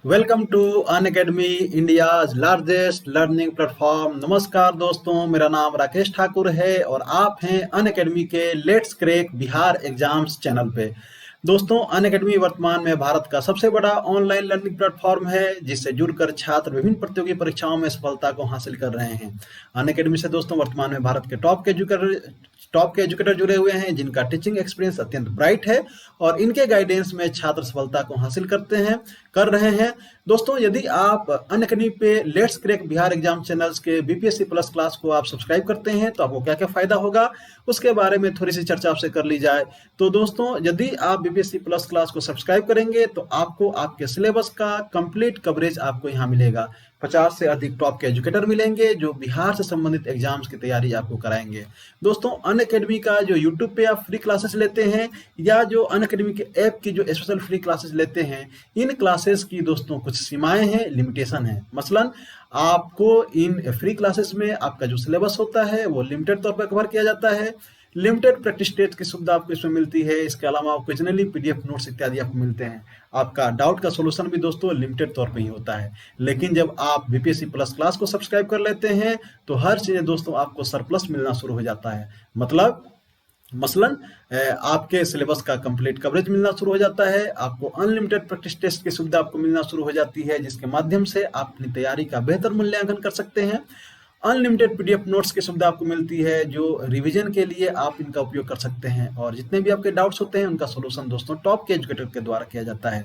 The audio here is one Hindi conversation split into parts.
Welcome to Unacademy India's largest learning platform. नमस्कार दोस्तों, मेरा नाम राकेश ठाकुर है और आप हैं अनअकैडमी के let's crack Bihar exams channel पे। दोस्तों, अनअकैडमी वर्तमान में भारत का सबसे बड़ा ऑनलाइन लर्निंग प्लेटफॉर्म है जिससे जुड़कर छात्र विभिन्न प्रतियोगी परीक्षाओं में सफलता को हासिल कर रहे हैं। अनअकैडमी से दोस्तों वर्तमान में भारत के टॉप के एजुकेटर जुड़े हुए हैं जिनका टीचिंग एक्सपीरियंस अत्यंत ब्राइट है और इनके गाइडेंस में छात्र सफलता को हासिल कर रहे हैं। दोस्तों, यदि आप अनअकैडमी पे let's crack Bihar exam channels के बीपीएससी प्लस क्लास को आप सब्सक्राइब करते हैं तो आपको क्या क्या फायदा होगा उसके बारे में थोड़ी सी चर्चा आपसे कर ली जाए। तो दोस्तों, यदि आप बीपीएससी प्लस क्लास को सब्सक्राइब करेंगे तो आपको आपके सिलेबस का कंप्लीट कवरेज आपको यहाँ मिलेगा। 50 से अधिक टॉप के एजुकेटर मिलेंगे जो बिहार से संबंधित एग्जाम्स की तैयारी आपको कराएंगे। दोस्तों, अनअकैडमी का जो यूट्यूब पे आप फ्री क्लासेस लेते हैं या जो अनअकैडमी के ऐप की जो स्पेशल फ्री क्लासेस लेते हैं, इन क्लासेस की दोस्तों कुछ सीमाएं हैं, लिमिटेशन है। मसलन आपको इन फ्री क्लासेस में आपका जो सिलेबस होता है वो लिमिटेड तौर पर कवर किया जाता है। लिमिटेड प्रैक्टिस टेस्ट की सुविधा आपको इसमें मिलती है। इसके अलावा ओकेजनली पीडीएफ नोट्स इत्यादि आपको मिलते हैं। आपका डाउट का सोल्यूशन भी दोस्तों लिमिटेड तौर पे ही होता है। लेकिन जब आप बीपीएससी प्लस क्लास को सब्सक्राइब कर लेते हैं तो हर चीजें दोस्तों आपको सरप्लस मिलना शुरू हो जाता है। मतलब मसलन आपके सिलेबस का कंप्लीट कवरेज मिलना शुरू हो जाता है। आपको अनलिमिटेड प्रैक्टिस टेस्ट की सुविधा आपको मिलना शुरू हो जाती है जिसके माध्यम से आप अपनी तैयारी का बेहतर मूल्यांकन कर सकते हैं। अनलिमिटेड पीडीएफ नोट्स की सुविधा आपको मिलती है जो रिवीजन के लिए आप इनका उपयोग कर सकते हैं और जितने भी आपके डाउट्स होते हैं उनका सोल्यूशन दोस्तों टॉप के एजुकेटर के द्वारा किया जाता है।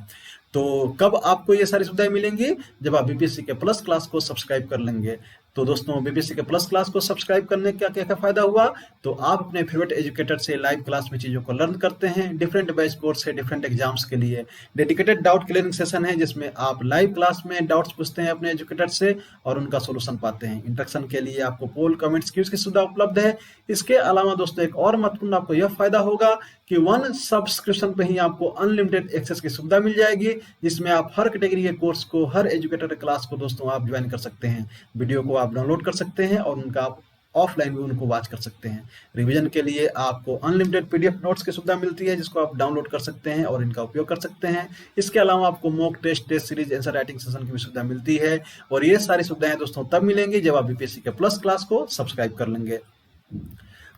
तो कब आपको ये सारी सुविधाएं मिलेंगी? जब आप बीपीएससी के प्लस क्लास को सब्सक्राइब कर लेंगे। तो दोस्तों, बीपीएससी के प्लस क्लास को सब्सक्राइब करने का क्या क्या फायदा हुआ? तो आप अपने फेवरेट एजुकेटर से लाइव क्लास में चीजों को लर्न करते हैं। डिफरेंट बैच कोर्स है डिफरेंट एग्जाम्स के लिए। डेडिकेटेड डाउट क्लियरिंग सेशन है जिसमें आप लाइव क्लास में डाउट्स पूछते हैं अपने एजुकेटर से और उनका सोल्यूशन पाते हैं। इंटरेक्शन के लिए आपको पोल, कमेंट्स, क्यूज की सुविधा उपलब्ध है। इसके अलावा दोस्तों एक और महत्वपूर्ण आपको यह फायदा होगा कि वन सब्सक्रिप्शन पे ही आपको अनलिमिटेड एक्सेस की सुविधा मिल जाएगी जिसमें आप हर कैटेगरी के कोर्स को, हर एजुकेटर क्लास को दोस्तों आप ज्वाइन कर सकते हैं। वीडियो को आप डाउनलोड कर सकते हैं और उनका आप ऑफलाइन भी उनको वॉच कर सकते हैं। रिवीजन के लिए आपको अनलिमिटेड पीडीएफ नोट्स की सुविधा मिलती है जिसको आप डाउनलोड कर सकते हैं और इनका उपयोग कर सकते हैं। इसके अलावा आपको mock test series, answer writing session की भी सुविधा मिलती है और ये सारी सुविधाएं दोस्तों तब मिलेंगी जब आप बीपीएससी के प्लस क्लास को सब्सक्राइब कर लेंगे।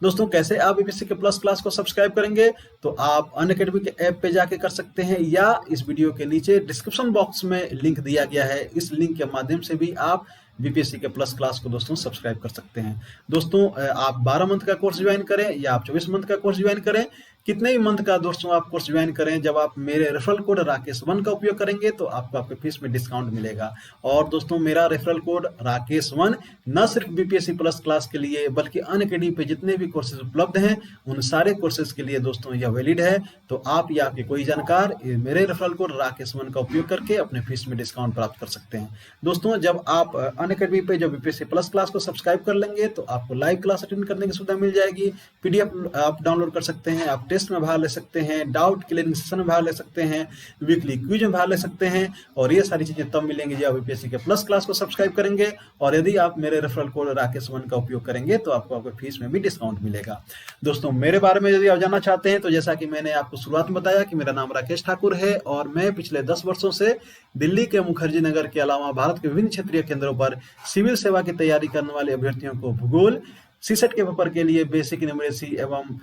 दोस्तों, कैसे आप बीपीएससी के प्लस क्लास को सब्सक्राइब करेंगे? तो आप अनअकैडमी के ऐप पे जाके कर सकते हैं या इस वीडियो के नीचे डिस्क्रिप्शन बॉक्स में लिंक दिया गया है। इस लिंक के माध्यम से भी आप बीपीएससी के प्लस क्लास को दोस्तों सब्सक्राइब कर सकते हैं। दोस्तों, आप 12 मंथ का कोर्स ज्वाइन करें या आप 24 मंथ का कोर्स ज्वाइन करें, कितने ही मंथ का दोस्तों आप कोर्स ज्वाइन करें, जब आप मेरे रेफरल कोड राकेश1 का उपयोग करेंगे तो आपको आपके फीस में डिस्काउंट मिलेगा। और दोस्तों, मेरा रेफरल कोड राकेश1 न सिर्फ बीपीएससी प्लस क्लास के लिए बल्कि अनअकैडमी पे जितने भी कोर्सेज उपलब्ध हैं उन सारे कोर्सेज के लिए दोस्तों यह वैलिड है। तो आप या आपके कोई जानकार मेरे रेफरल कोड राकेश1 का उपयोग करके अपने फीस में डिस्काउंट प्राप्त कर सकते हैं। दोस्तों, जब आप अनअकैडमी पे जब बीपीएससी प्लस क्लास को सब्सक्राइब कर लेंगे तो आपको लाइव क्लास अटेंड करने की सुविधा मिल जाएगी। पीडीएफ आप डाउनलोड कर सकते हैं, आप टेस्ट में भाग ले सकते हैं, डाउट क्लियरिंग सेशन में भाग ले सकते हैं, वीकली क्विज में भाग ले सकते हैं और ये सारी चीजें तब मिलेंगी जब आप बीपीएससी के प्लस क्लास को सब्सक्राइब करेंगे और यदि आप मेरे रेफरल कोड राकेश1 का उपयोग करेंगे तो आपको आपके फीस में भी डिस्काउंट मिलेगा। दोस्तों, मेरे बारे में यदि आप जानना चाहते हैं तो जैसा कि मैंने आपको शुरुआत में बताया कि मेरा नाम राकेश ठाकुर है और मैं पिछले 10 वर्षों से दिल्ली के मुखर्जी नगर के अलावा भारत के विभिन्न क्षेत्रीय केंद्रों पर सिविल सेवा की तैयारी करने वाले अभ्यर्थियों को भूगोल, सीसेट के पेपर के लिए बेसिक न्यूमेरेसी एवं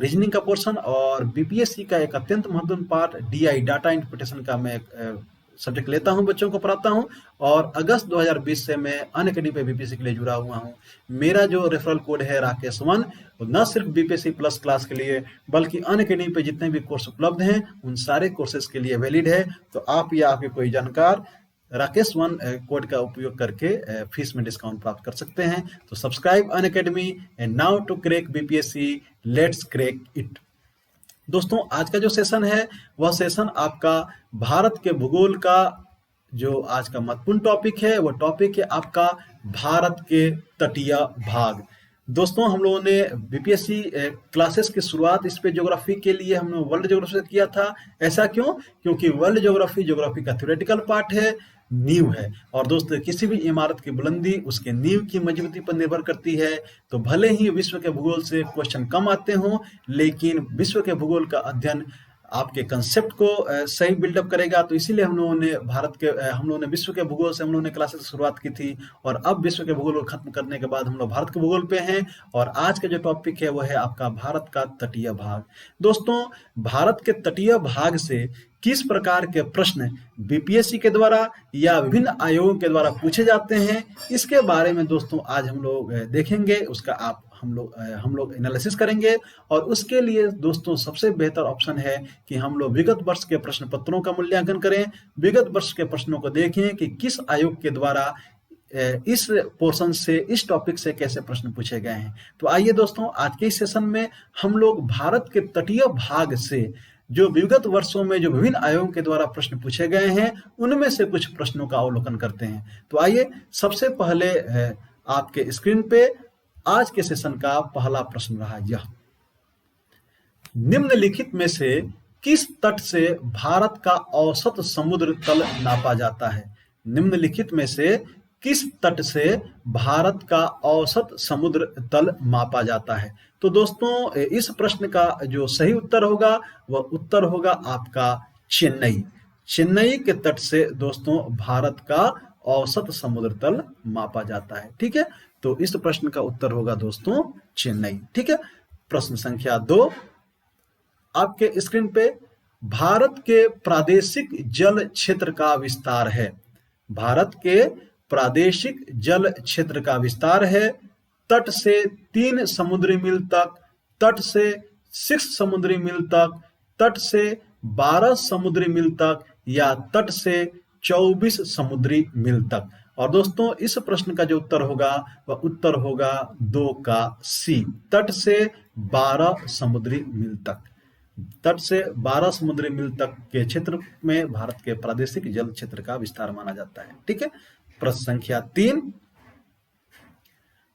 रीजनिंग का पोर्शन और बीपीएससी का एक अत्यंत महत्वपूर्ण पार्ट डीआई, डाटा इंटरप्रिटेशन का मैं सब्जेक्ट लेता हूं, बच्चों को पढ़ाता हूं और अगस्त 2020 से मैं अनअकैडमी पे बीपीएससी के लिए जुड़ा हुआ हूं। मेरा जो रेफरल कोड है राकेश1 न सिर्फ बीपीएससी प्लस क्लास के लिए बल्कि अनअकैडमी पे जितने भी कोर्स उपलब्ध हैं उन सारे कोर्सेज के लिए वैलिड है। तो आप या आपके कोई जानकार राकेश1 कोड का उपयोग करके फीस में डिस्काउंट प्राप्त कर सकते हैं। तो subscribe Unacademy and now to crack BPSC, let's crack it. दोस्तों, आज का जो सेशन है वह सेशन आपका भारत के भूगोल का जो आज का महत्वपूर्ण टॉपिक है वो टॉपिक है आपका भारत के तटीय भाग। दोस्तों, हम लोगों ने बीपीएससी क्लासेस की शुरुआत इस पे ज्योग्राफी के लिए हमने वर्ल्ड ज्योग्राफी से किया था। ऐसा क्यों? क्योंकि वर्ल्ड ज्योग्राफी का थ्योरेटिकल पार्ट है, नींव है और दोस्तों किसी भी इमारत की बुलंदी उसके नींव की मजबूती पर निर्भर करती है। तो भले ही विश्व के भूगोल से क्वेश्चन कम आते हों लेकिन विश्व के भूगोल का अध्ययन आपके कंसेप्ट को सही बिल्डअप करेगा। तो इसीलिए हम लोगों ने विश्व के भूगोल से हम लोगों ने क्लासेस शुरुआत की थी, और अब विश्व के भूगोल को खत्म करने के बाद हम लोग भारत के भूगोल पे हैं। और आज का जो टॉपिक है वो है आपका भारत का तटीय भाग। दोस्तों, भारत के तटीय भाग से किस प्रकार के प्रश्न बीपीएससी के द्वारा या विभिन्न आयोगों के द्वारा पूछे जाते हैं, इसके बारे में दोस्तों आज हम लोग देखेंगे। उसका हम लोग एनालिसिस करेंगे। और उसके लिए दोस्तों सबसे बेहतर ऑप्शन है कि हम लोग विगत वर्ष के प्रश्न पत्रों का मूल्यांकन करें, विगत वर्ष के प्रश्नों को देखें कि किस आयोग के द्वारा इस पोर्शन से, इस टॉपिक से कैसे प्रश्न पूछे गए हैं। तो आइए दोस्तों, आज के इस सेशन में हम लोग भारत के तटीय भाग से जो विगत वर्षों में जो विभिन्न आयोगों के द्वारा प्रश्न पूछे गए हैं, उनमें से कुछ प्रश्नों का अवलोकन करते हैं। तो आइए, सबसे पहले आपके स्क्रीन पे आज के सेशन का पहला प्रश्न रहा यह, निम्नलिखित में से किस तट से भारत का औसत समुद्र तल नापा जाता है? निम्नलिखित में से किस तट से भारत का औसत समुद्र तल मापा जाता है? तो दोस्तों, इस प्रश्न का जो सही उत्तर होगा वह उत्तर होगा आपका चेन्नई। चेन्नई के तट से दोस्तों भारत का औसत समुद्र तल मापा जाता है। ठीक है, तो इस प्रश्न का उत्तर होगा दोस्तों चेन्नई। ठीक है, प्रश्न संख्या 2 आपके स्क्रीन पे, भारत के प्रादेशिक जल क्षेत्र का विस्तार है। भारत के प्रादेशिक जल क्षेत्र का विस्तार है तट से 3 समुद्री मील तक, तट से 6 समुद्री मील तक, तट से 12 समुद्री मील तक, या तट से 24 समुद्री मील तक। और दोस्तों, इस प्रश्न का जो उत्तर होगा वह उत्तर होगा 2 का सी, तट से 12 समुद्री मील तक। तट से 12 समुद्री मील तक के क्षेत्र में भारत के प्रादेशिक जल क्षेत्र का विस्तार माना जाता है। ठीक है, प्रश्न संख्या 3,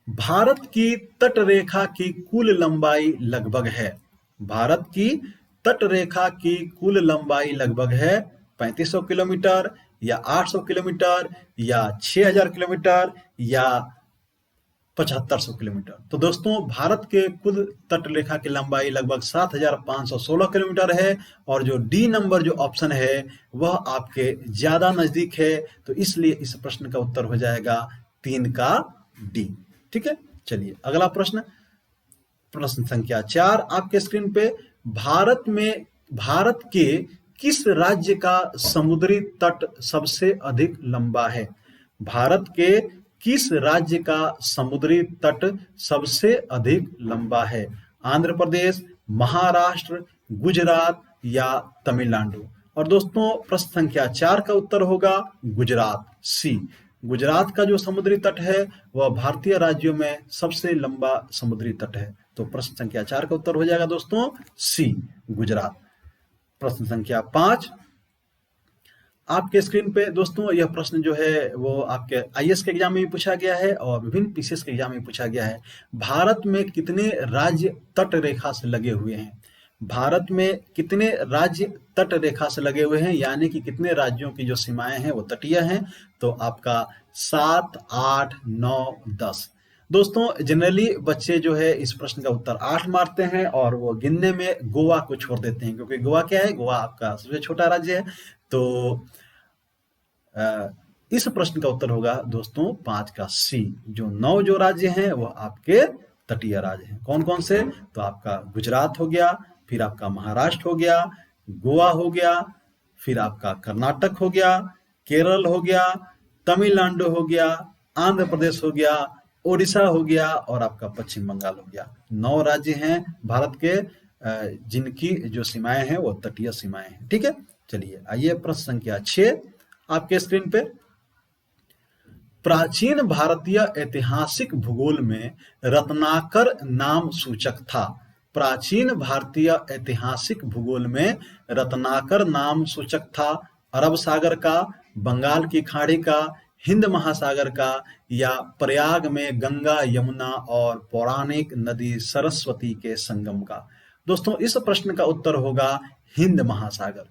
भारत की तट रेखा की कुल लंबाई लगभग है। भारत की तट रेखा की कुल लंबाई लगभग है 3500 किलोमीटर, या 800 किलोमीटर, या 6000 किलोमीटर, या 7500 किलोमीटर। तो दोस्तों, भारत के कुल तट रेखा की लंबाई लगभग 7516 किलोमीटर है। और जो डी नंबर जो ऑप्शन है वह आपके ज्यादा नजदीक है, तो इसलिए इस प्रश्न का उत्तर हो जाएगा 3 का डी। ठीक है, चलिए अगला प्रश्न, प्रश्न संख्या 4 आपके स्क्रीन पे, भारत के किस राज्य का समुद्री तट सबसे अधिक लंबा है? भारत के किस राज्य का समुद्री तट सबसे अधिक लंबा है? आंध्र प्रदेश, महाराष्ट्र, गुजरात, या तमिलनाडु? और दोस्तों, प्रश्न संख्या 4 का उत्तर होगा गुजरात, सी। गुजरात का जो समुद्री तट है वह भारतीय राज्यों में सबसे लंबा समुद्री तट है। तो प्रश्न संख्या 4 का उत्तर हो जाएगा दोस्तों सी, गुजरात। प्रश्न संख्या 5 आपके स्क्रीन पे दोस्तों, यह प्रश्न जो है वो आपके आईएएस के एग्जाम में भी पूछा गया है और विभिन्न पीसीएस के एग्जाम में पूछा गया है। भारत में कितने राज्य तट रेखा से लगे हुए हैं? भारत में कितने राज्य तट रेखा से लगे हुए हैं, यानी कि कितने राज्यों की जो सीमाएं हैं वो तटीय हैं? तो आपका 7, 8, 9, 10। दोस्तों, जनरली बच्चे जो है इस प्रश्न का उत्तर 8 मारते हैं और वो गिनने में गोवा को छोड़ देते हैं, क्योंकि गोवा क्या है, गोवा आपका सबसे छोटा राज्य है। तो इस प्रश्न का उत्तर होगा दोस्तों 5 का सी। जो 9 जो राज्य हैं वो आपके तटीय राज्य हैं। कौन कौन से? तो आपका गुजरात हो गया, फिर आपका महाराष्ट्र हो गया, गोवा हो गया, फिर आपका कर्नाटक हो गया, केरल हो गया, तमिलनाडु हो गया, आंध्र प्रदेश हो गया, ओडिशा हो गया, और आपका पश्चिम बंगाल हो गया। 9 राज्य हैं भारत के जिनकी जो सीमाएं हैं वो तटीय सीमाएं हैं। ठीक है, चलिए आइए प्रश्न संख्या 6 आपके स्क्रीन पे, प्राचीन भारतीय ऐतिहासिक भूगोल में रत्नाकर नाम सूचक था। प्राचीन भारतीय ऐतिहासिक भूगोल में रत्नाकर नाम सूचक था अरब सागर का, बंगाल की खाड़ी का, हिंद महासागर का, या प्रयाग में गंगा, यमुना और पौराणिक नदी सरस्वती के संगम का? दोस्तों, इस प्रश्न का उत्तर होगा हिंद महासागर।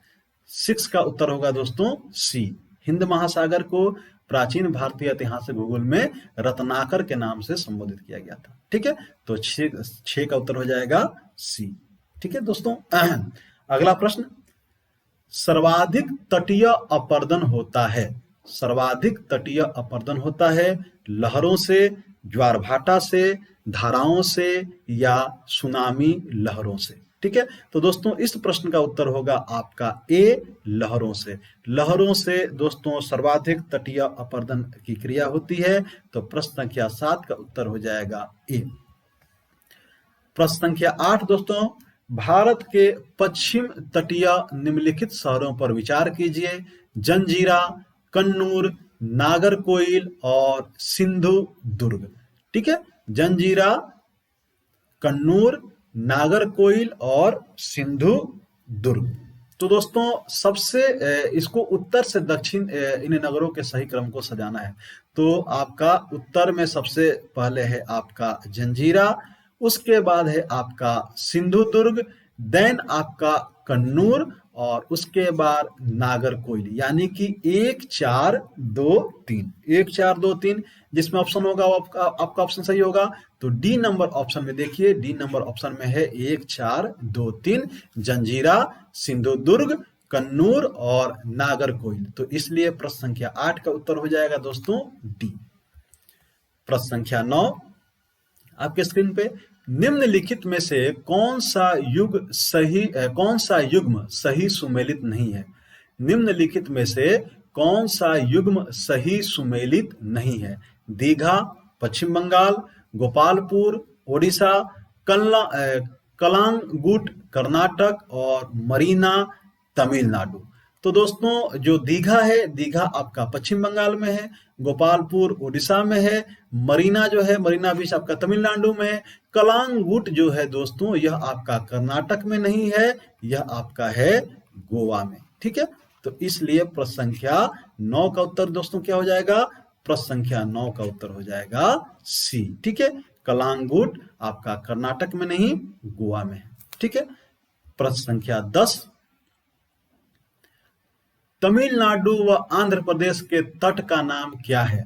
6 का उत्तर होगा दोस्तों सी। हिंद महासागर को प्राचीन भारतीय ऐतिहासिक भूगोल में रत्नाकर के नाम से संबोधित किया गया था। ठीक है, तो 6 का उत्तर हो जाएगा सी। ठीक है दोस्तों, अगला प्रश्न, सर्वाधिक तटीय अपर्दन होता है। सर्वाधिक तटीय अपर्दन होता है लहरों से, ज्वार भाटा से, धाराओं से या सुनामी लहरों से। ठीक है, तो दोस्तों इस प्रश्न का उत्तर होगा आपका ए, लहरों से। लहरों से दोस्तों सर्वाधिक तटीय अपर्दन की क्रिया होती है। तो प्रश्न संख्या 7 का उत्तर हो जाएगा ए। प्रश्न संख्या 8 दोस्तों, भारत के पश्चिम तटीय निम्नलिखित शहरों पर विचार कीजिए। जंजीरा, कन्नूर, नागरकोइल और सिंधु दुर्ग। ठीक है, जंजीरा, कन्नूर, नागरकोइल और सिंधु दुर्ग। तो दोस्तों सबसे इसको उत्तर से दक्षिण इन नगरों के सही क्रम को सजाना है। तो आपका उत्तर में सबसे पहले है आपका जंजीरा, उसके बाद है आपका सिंधु दुर्ग, देन आपका कन्नूर और उसके बाद नागरकोइल। यानी कि 1 4 2 3, 1 4 2 3, जिसमें ऑप्शन होगा वो आपका ऑप्शन सही होगा। तो डी नंबर ऑप्शन में देखिए, डी नंबर ऑप्शन में है 1 4 2 3, जंजीरा, सिंधु दुर्ग, कन्नूर और नागरकोइल। तो इसलिए प्रश्न संख्या 8 का उत्तर हो जाएगा दोस्तों डी। प्रश्न संख्या 9 आपके स्क्रीन पे, निम्नलिखित में से कौन सा युग्म सही सुमेलित नहीं है। निम्नलिखित में से कौन सा युग्म सही सुमेलित नहीं है। दीघा पश्चिम बंगाल, गोपालपुर ओडिशा, कलांगुट कर्नाटक और मरीना तमिलनाडु। तो दोस्तों जो दीघा है, दीघा आपका पश्चिम बंगाल में है, गोपालपुर ओडिशा में है, मरीना जो है, मरीना बीच आपका तमिलनाडु में है, कलांगुट जो है दोस्तों यह आपका कर्नाटक में नहीं है, यह आपका है गोवा में। ठीक है, तो इसलिए प्रश्न संख्या 9 का उत्तर दोस्तों क्या हो जाएगा। प्रश्न संख्या 9 का उत्तर हो जाएगा सी। ठीक है, कलांगुट आपका कर्नाटक में नहीं गोवा में है। ठीक है, प्रश्न संख्या 10, तमिलनाडु व आंध्र प्रदेश के तट का नाम क्या है।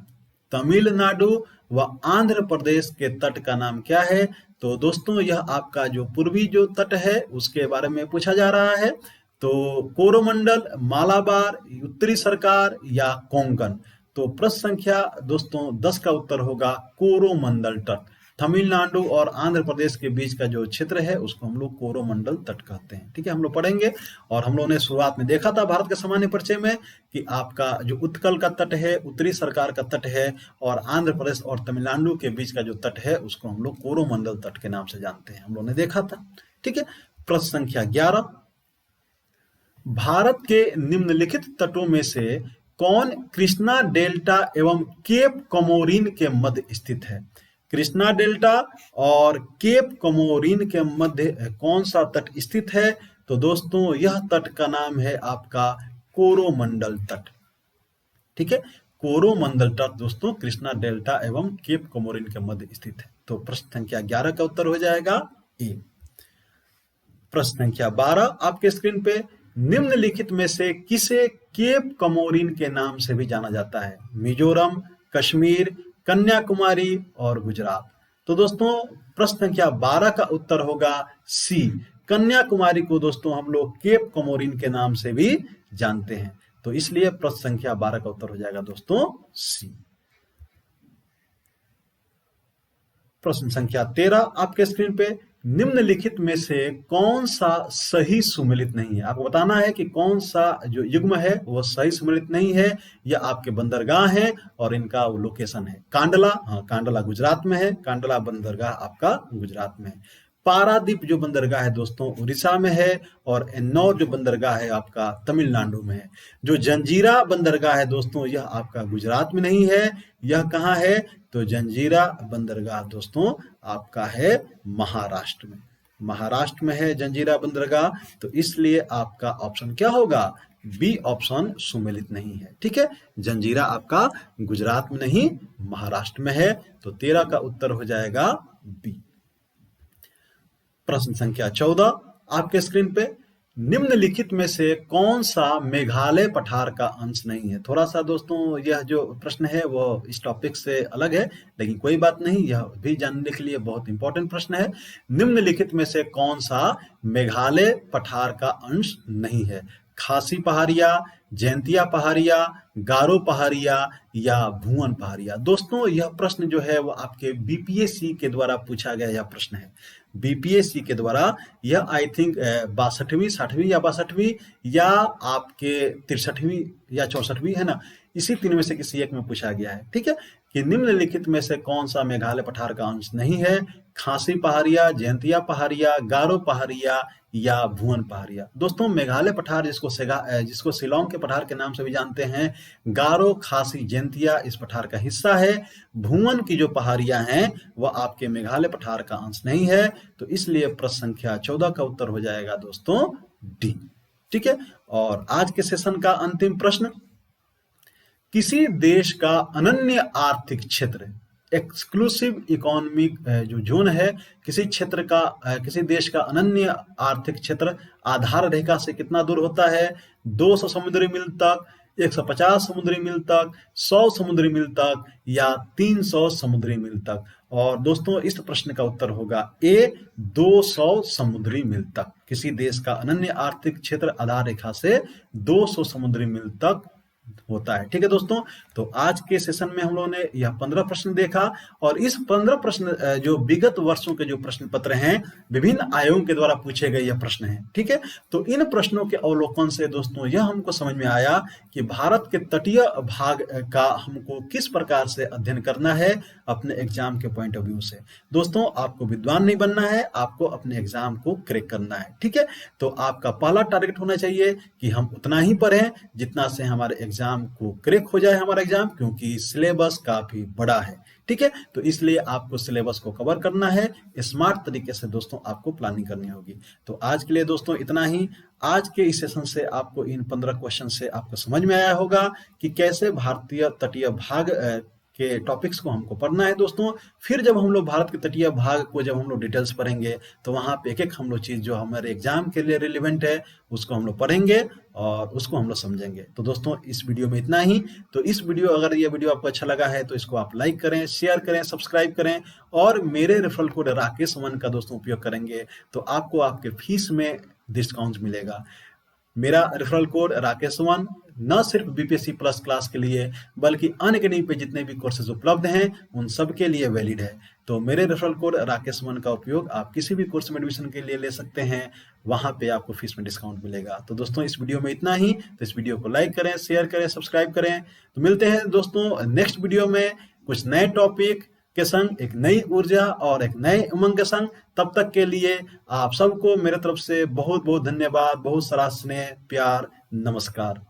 तमिलनाडु व आंध्र प्रदेश के तट का नाम क्या है। तो दोस्तों यह आपका जो पूर्वी जो तट है उसके बारे में पूछा जा रहा है। तो कोरोमंडल, मालाबार, उत्तरी सरकार या कोंकण। तो प्रश्न संख्या दोस्तों 10 का उत्तर होगा कोरोमंडल तट। तमिलनाडु और आंध्र प्रदेश के बीच का जो क्षेत्र है उसको हम लोग कोरोमंडल तट कहते हैं। ठीक है, हम लोग पढ़ेंगे। और हम लोगों ने शुरुआत में देखा था भारत के सामान्य परिचय में कि आपका जो उत्कल का तट है, उत्तरी सरकार का तट है और आंध्र प्रदेश और तमिलनाडु के बीच का जो तट है उसको हम लोग कोरोमंडल तट के नाम से जानते हैं, हम लोगों ने देखा था। ठीक है, प्रश्न संख्या 11, भारत के निम्नलिखित तटों में से कौन कृष्णा डेल्टा एवं केप कमोरिन के मध्य स्थित है। कृष्णा डेल्टा और केप कमोरिन के मध्य कौन सा तट स्थित है। तो दोस्तों यह तट का नाम है आपका कोरोमंडल तट। ठीक है, कोरोमंडल तट दोस्तों कृष्णा डेल्टा एवं केप कमोरिन के मध्य स्थित है। तो प्रश्न संख्या 11 का उत्तर हो जाएगा ए। प्रश्न संख्या 12 आपके स्क्रीन पे, निम्नलिखित में से किसे केप कमोरिन के नाम से भी जाना जाता है। मिजोरम, कश्मीर, कन्याकुमारी और गुजरात। तो दोस्तों प्रश्न संख्या 12 का उत्तर होगा सी। कन्याकुमारी को दोस्तों हम लोग केप कमोरिन के नाम से भी जानते हैं। तो इसलिए प्रश्न संख्या 12 का उत्तर हो जाएगा दोस्तों सी। प्रश्न संख्या 13 आपके स्क्रीन पे, निम्नलिखित में से कौन सा सही सुमेलित नहीं है। आपको बताना है कि कौन सा जो युग्म है वो सही सुमेलित नहीं है। या आपके बंदरगाह है और इनका वो लोकेशन है। कांडला, हाँ कांडला गुजरात में है, कांडला बंदरगाह आपका गुजरात में है। पारादीप जो बंदरगाह है दोस्तों उड़ीसा में है और एन्नौर जो बंदरगाह है आपका तमिलनाडु में है। जो जंजीरा बंदरगाह है दोस्तों यह आपका गुजरात में नहीं है, यह कहाँ है। तो जंजीरा बंदरगाह दोस्तों आपका है महाराष्ट्र में। महाराष्ट्र में है जंजीरा बंदरगाह। तो इसलिए आपका ऑप्शन क्या होगा, बी ऑप्शन सुमेलित नहीं है। ठीक है, जंजीरा आपका गुजरात में नहीं महाराष्ट्र में है। तो 13 का उत्तर हो जाएगा बी। प्रश्न संख्या 14 आपके स्क्रीन पे, निम्नलिखित में से कौन सा मेघालय पठार का अंश नहीं है। थोड़ा सा दोस्तों यह जो प्रश्न है वो इस टॉपिक से अलग है, लेकिन कोई बात नहीं, यह भी जानने के लिए बहुत इंपॉर्टेंट प्रश्न है। निम्नलिखित में से कौन सा मेघालय पठार का अंश नहीं है। खासी पहाड़िया, जैंतिया पहाड़िया, गारो पहाड़िया या भुवन पहाड़िया। दोस्तों यह प्रश्न जो है वो आपके बीपीएससी के द्वारा पूछा गया यह प्रश्न है। बीपीएससी के द्वारा यह आई थिंक 62वीं 60वीं या 62वीं या आपके 63वीं या 64वीं है ना, इसी तीन में से किसी एक में पूछा गया है। ठीक है, कि निम्नलिखित में से कौन सा मेघालय पठार का अंश नहीं है? खासी पहाड़िया, जैंतिया पहाड़िया, गारो पहाड़िया या भुवन पहाड़िया। दोस्तों मेघालय पठार जिसको शिलोंग के पठार के नाम से भी जानते हैं, गारो, खासी, जैंतिया इस पठार का हिस्सा है। भुवन की जो पहाड़ियां हैं वह आपके मेघालय पठार का अंश नहीं है, तो इसलिए प्रश्न संख्या 14 का उत्तर हो जाएगा दोस्तों डी। ठीक है, और आज के सेशन का अंतिम प्रश्न, किसी देश का अनन्य आर्थिक क्षेत्र, एक्सक्लूसिव इकोनॉमिक जो जोन है, किसी देश का अनन्य आर्थिक क्षेत्र आधार रेखा से कितना दूर होता है? 200 समुद्री मील तक, 150 समुद्री मील तक, 100 समुद्री मील तक या 300 समुद्री मील तक। और दोस्तों इस प्रश्न का उत्तर होगा ए, 200 समुद्री मील तक। किसी देश का अनन्य आर्थिक क्षेत्र आधार रेखा से 200 समुद्री मील तक होता है। ठीक है दोस्तों, तो आज के सेशन में हम लोगों ने यह 15 प्रश्न देखा, और इस 15 प्रश्न जो विगत वर्षों के जो प्रश्न पत्र हैं, विभिन्न आयोगों के द्वारा पूछे गए यह प्रश्न हैं। ठीक है, तो इन प्रश्नों के अवलोकन से दोस्तों यह हमको समझ में आया कि भारत के तटीय भाग का हमको किस प्रकार से अध्ययन करना है अपने एग्जाम के पॉइंट ऑफ व्यू से। दोस्तों आपको विद्वान नहीं बनना है, आपको अपने एग्जाम को क्रैक करना है। ठीक है, तो आपका पहला टारगेट होना चाहिए कि हम उतना ही पढ़ें जितना से हमारे एग्जाम को क्रैक हो जाए हमारा एग्जाम, क्योंकि सिलेबस काफी बड़ा है। ठीक है, तो इसलिए आपको सिलेबस को कवर करना है, स्मार्ट तरीके से दोस्तों आपको प्लानिंग करनी होगी। तो आज के लिए दोस्तों इतना ही। आज के इस सेशन से आपको इन 15 क्वेश्चन से आपको समझ में आया होगा कि कैसे भारतीय तटीय भाग के टॉपिक्स को हमको पढ़ना है दोस्तों। फिर जब हम लोग भारत के तटीय भाग को जब हम लोग डिटेल्स पढ़ेंगे तो वहाँ पे एक एक हम लोग चीज़ जो हमारे एग्जाम के लिए रिलेवेंट है उसको हम लोग पढ़ेंगे और उसको हम लोग समझेंगे। तो दोस्तों इस वीडियो में इतना ही। तो इस वीडियो, अगर ये वीडियो आपको अच्छा लगा है तो इसको आप लाइक करें, शेयर करें, सब्सक्राइब करें, और मेरे रेफरल कोड राकेश वन का दोस्तों उपयोग करेंगे तो आपको आपके फीस में डिस्काउंट मिलेगा। मेरा रेफरल कोड राकेश वन न सिर्फ बीपीएससी प्लस क्लास के लिए बल्कि अनअकैडमी पे जितने भी कोर्सेज उपलब्ध हैं उन सब के लिए वैलिड है। तो मेरे रेफरल कोड राकेश वन का उपयोग आप किसी भी कोर्स में एडमिशन के लिए ले सकते हैं, वहां पे आपको फीस में डिस्काउंट मिलेगा। तो दोस्तों इस वीडियो में इतना ही। तो इस वीडियो को लाइक करें, शेयर करें, सब्सक्राइब करें। तो मिलते हैं दोस्तों नेक्स्ट वीडियो में कुछ नए टॉपिक के संग, एक नई ऊर्जा और एक नए उमंग के संग। तब तक के लिए आप सबको मेरे तरफ से बहुत बहुत धन्यवाद, बहुत सारा स्नेह, प्यार, नमस्कार।